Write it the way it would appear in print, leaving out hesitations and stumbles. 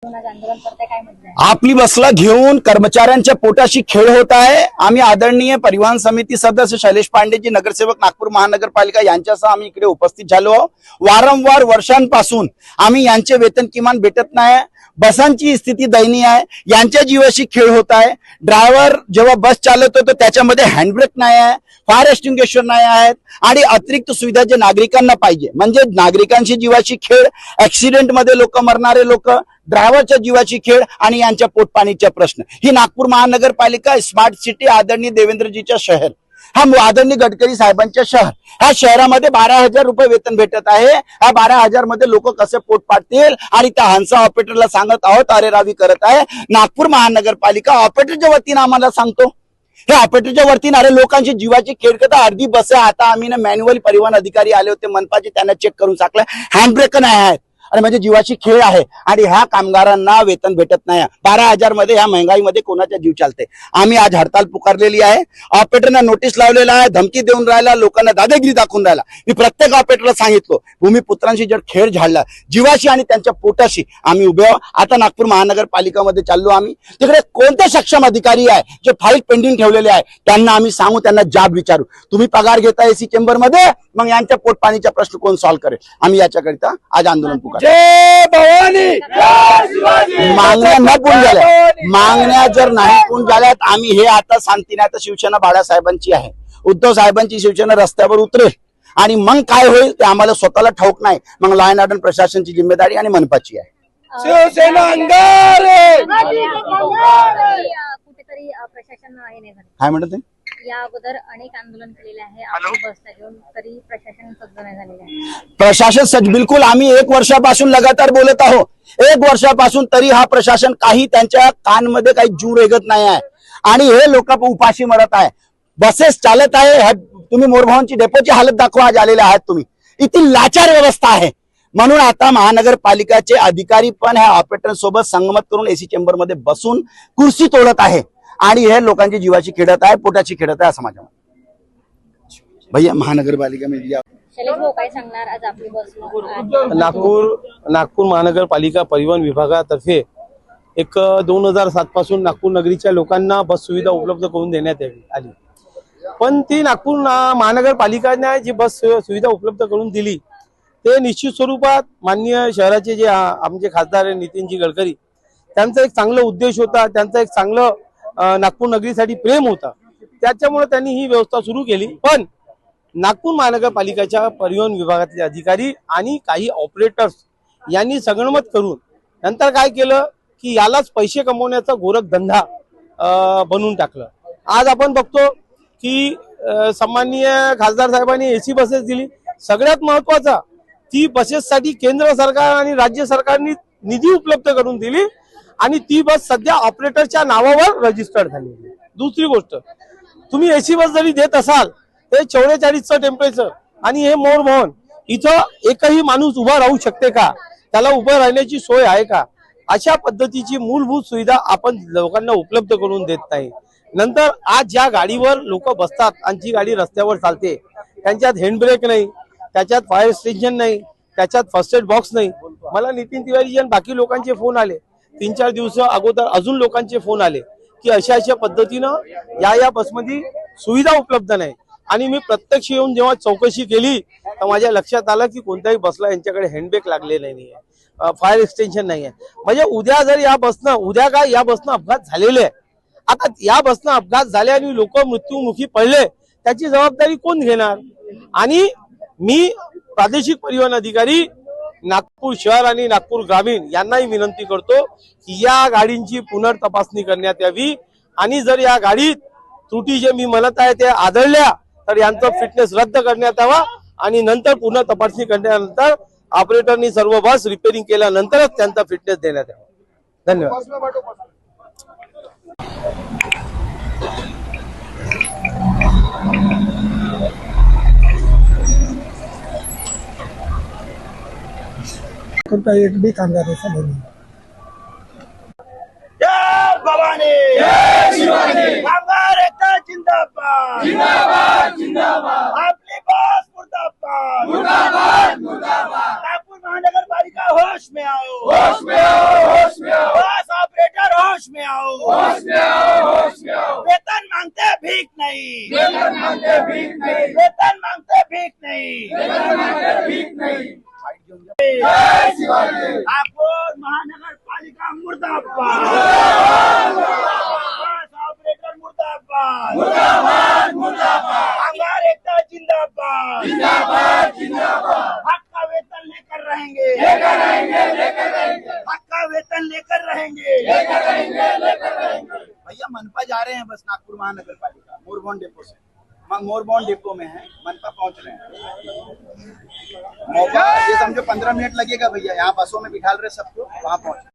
घेऊन आज आंदोलन करताय, काय म्हटलंय? आपली बसला घेऊन कर्मचाऱ्यांच्या पोटाशी खेळ होत आहे। आम्ही आदरणीय परिवहन समिती सदस्य शैलेश पांडेजी, नगरसेवक नागपूर महानगरपालिका यांच्यासह आम्ही इकडे उपस्थित झालो। वारंवार वर्षांपासून आम्ही यांचे वेतन किमान भेटत नाही। बसांची स्थिती दयनीय आहे, यांच्या जीवाशी खेळ होत आहे। ड्रायव्हर जेव्हा बस चालवतो तर त्याच्यामध्ये हँडब्रेक नाही आहे, फायर एक्सटिंग्विशर नाही आहेत आणि अतिरिक्त सुविधा जे नागरिकांना पाहिजे, म्हणजे नागरिकांची जीवाची खेळ, ऍक्सिडेंट मध्ये लोक मरणारे लोक, ड्रायव्हरच्या जीवाची खेळ आणि यांच्या पोटपाणीचा प्रश्न। ही नागपूर महानगरपालिका स्मार्ट सिटी आदरणीय देवेंद्रजीच्या शहर, हा आदरणीय गडकरी साहेबांच्या शहर, ह्या शहरामध्ये 12,000 रुपये वेतन भेटत आहे। ह्या 12,000 मध्ये लोक कसे पोट पाडतील आणि त्या हंसा ऑपरेटरला सांगत आहोत अरे रावी करत आहे। नागपूर महानगरपालिका ऑपरेटरच्या वतीने आम्हाला सांगतो, हे ऑपरेटरच्या वतीने अरे लोकांची जीवाची खेळ करता। अर्धी बस आता आम्ही ना मॅन्युअली परिवहन अधिकारी आले होते मनपाचे, त्यांना चेक करून टाकलं, हँडब्रेक नाही आहेत आणि म्हणजे जीवाची खेळ आहे आणि ह्या कामगारांना वेतन भेटत नाही। 12,000 मध्ये ह्या महंगाईमध्ये कोणाचा जीव चालते। आम्ही आज हडताल पुकारलेली आहे, ऑपरेटरना नोटीस लावलेला आहे, धमकी देऊन राहिला, लोकांना दादागिरी दाखवून राहिला। मी प्रत्येक ऑपरेटरला सांगितलं भूमिपुत्रांशी जर खेळ झाला जीवाशी आणि त्यांच्या पोटाशी आम्ही उभे आहोत। आता नागपूर महानगरपालिकामध्ये चाललो आम्ही, तिकडे कोणते सक्षम अधिकारी आहे जे फाईल पेंडिंग ठेवलेले आहे त्यांना आम्ही सांगू, त्यांना जाब विचारू, तुम्ही पगार घेता एसी चेंबर मध्ये, मग यांच्या पोटपाणीचा प्रश्न कोण सॉल्व्ह करेल। आम्ही याच्याकरिता आज आंदोलन पुकार। जय भवानी, जय शिवाजी। मागण्या न पूर्ण झाल्या, मागण्या जर नाही पूर्ण झाल्यात आम्ही हे आता शांतीने, आता शिवसेना बाळासाहेबांची आहे, उद्धव साहेबांची शिवसेना रस्त्यावर उतरेल आणि मग काय होईल ते आम्हाला स्वतःला ठाऊक नाही। मग लॉ अँड ऑर्डर प्रशासनाची जिम्मेदारी आणि मनपाची आहे। शिवसेना अंगारे कुठेतरी प्रशासन हे नाही झालं, काय म्हणत ते? या अगोदर अनेक आंदोलन केलेले आहे आपली बसला घेऊन, तरी प्रशासन सज्ज नाही झालेले आहे। प्रशासन सज्ज, बिलकुल आम्ही 1 वर्षापासून लगातार बोलत आहोत, 1 वर्षापासून, तरी हा प्रशासन काही त्यांच्या कानमध्ये काही जू रेगत नाही आहे आणि हे लोक उपाशी मरत आहे। बसेस चालत आहे, तुम्ही मोरभावांची डेपोची हालत दाखवा, आज आलेले आहात तुम्ही, इतकी लाचार व्यवस्था आहे। म्हणून आता महानगरपालिकाचे अधिकारी पण ह्या ऑपरेटर सोबत संगमत करून एसी चेंबर मध्ये बसून कुर्सी तोडत आहे आणि हे लोकांची जीवाची खेळत आहे, पोटाची खेळत आहे समाजामध्ये। भैया महानगरपालिकेमध्ये शैलेश भाऊ काय सांगणार, आज आपली बस नागपूर महानगरपालिका परिवहन विभागातर्फे 2007 पासून नागपूर नगरीच्या लोकांना बस सुविधा उपलब्ध करून देण्यात आली, पण ती नागपूर महानगरपालिकेने जी बस सुविधा उपलब्ध करून दिली ते निश्चित स्वरूपात माननीय शहराचे जे आमचे खासदार नितीनजी गडकरी, त्यांचा एक चांगला उद्देश होता, त्यांचा एक चांगलं नागपूर नगरीसाठी प्रेम होता, त्याच्यामुळे त्यांनी ही व्यवस्था सुरू केली। पण नागपूर महानगरपालिकेच्या परिवहन विभागातले अधिकारी आणि काही ऑपरेटर्स यांनी संगनमत करून नंतर काय केलं की यालाच पैसे कमवण्याचा गोरखधंदा बनवून टाकलं। आज आपण बघतो की सन्माननीय खासदार साहेबांनी एसी बसेस दिली, सगळ्यात महत्वाचा ती बसेससाठी केंद्र सरकार आणि राज्य सरकारने निधी उपलब्ध करून दिली आणि ती बस सध्या ऑपरेटरच्या नावावर रजिस्टर्ड झाली। दुसरी गोष्ट, तुम्ही एसी बस जरी देत असाल ते 44चं टेम्परेचर आणि हे मोर भवन, इथं एकही माणूस उभा राहू शकते का, त्याला उभं राहण्याची सोय आहे का, अशा पद्धतीची मूलभूत सुविधा आपण लोकांना उपलब्ध करून देत नाही। नंतर आज ज्या गाडीवर लोक बसतात आणि जी गाडी रस्त्यावर चालते त्यांच्यात हँडब्रेक नाही, त्याच्यात फायर स्टेशन नाही, त्याच्यात फर्स्ट एड बॉक्स नाही। मला नितीन तिवारी आणि बाकी लोकांचे फोन आले, 3-4 दिवस अगोदर अजून लोकांचे फोन आले की अशा पद्धतीनं या बसमध्ये सुविधा उपलब्ध नाही आणि मी प्रत्यक्ष येऊन जेव्हा चौकशी केली तर माझ्या लक्षात आलं की कोणत्याही बसला यांच्याकडे हँडब्रेक लागलेला नाहीये, फायर एक्सटेन्शन नाहीये। म्हणजे उद्या जर या बसनं अपघात झालेले आहे, आता या बसनं अपघात झाले आणि लोक मृत्यूमुखी पडले, त्याची जबाबदारी कोण घेणार। आणि मी प्रादेशिक परिवहन अधिकारी नागपूर शहर आणि नागपूर ग्रामीण यांनाही विनंती करतो की या गाडींची पुनर्तपासणी करण्यात यावी आणि जर या गाडीत त्रुटी जे मी म्हणत आहे ते आढळल्या तर यांचं फिटनेस रद्द करण्यात यावा आणि नंतर पुन्हा तपासणी करण्यानंतर ऑपरेटरनी सर्व बस रिपेअरिंग केल्यानंतरच त्यांचा फिटनेस देण्यात यावा। धन्यवाद। एक भी कामगार ऐसा नहीं। जय भवानी, जय शिवाजी। कामगार एकता जिंदाबाद, जिंदाबाद जिंदाबाद। आपली बस मुर्दाबाद, मुर्दाबाद मुर्दाबाद। नागपूर महानगरपालिका होश में आओ, होश में आओ, होश में आओ। वेतन मांगते भीक नहीं नागपूर महानगर पालिका मुर्दाबाद बस ऑपरेटर मुर्दाबाद कामगार एकता जिंदाबाद हक का वेतन लेकर रहेंगे हक का वेतन लेकर रहेंगे भैया मनपा जा रहे हैं बस नागपुर महानगर पालिका मोरबॉन डिपो से मोरबॉन डिपो में है मनपा पहुंच रहे हैं मौका ये समझो 15 मिनट लगेगा भैया यहाँ बसों में बिठा रहे सबको वहां पहुंच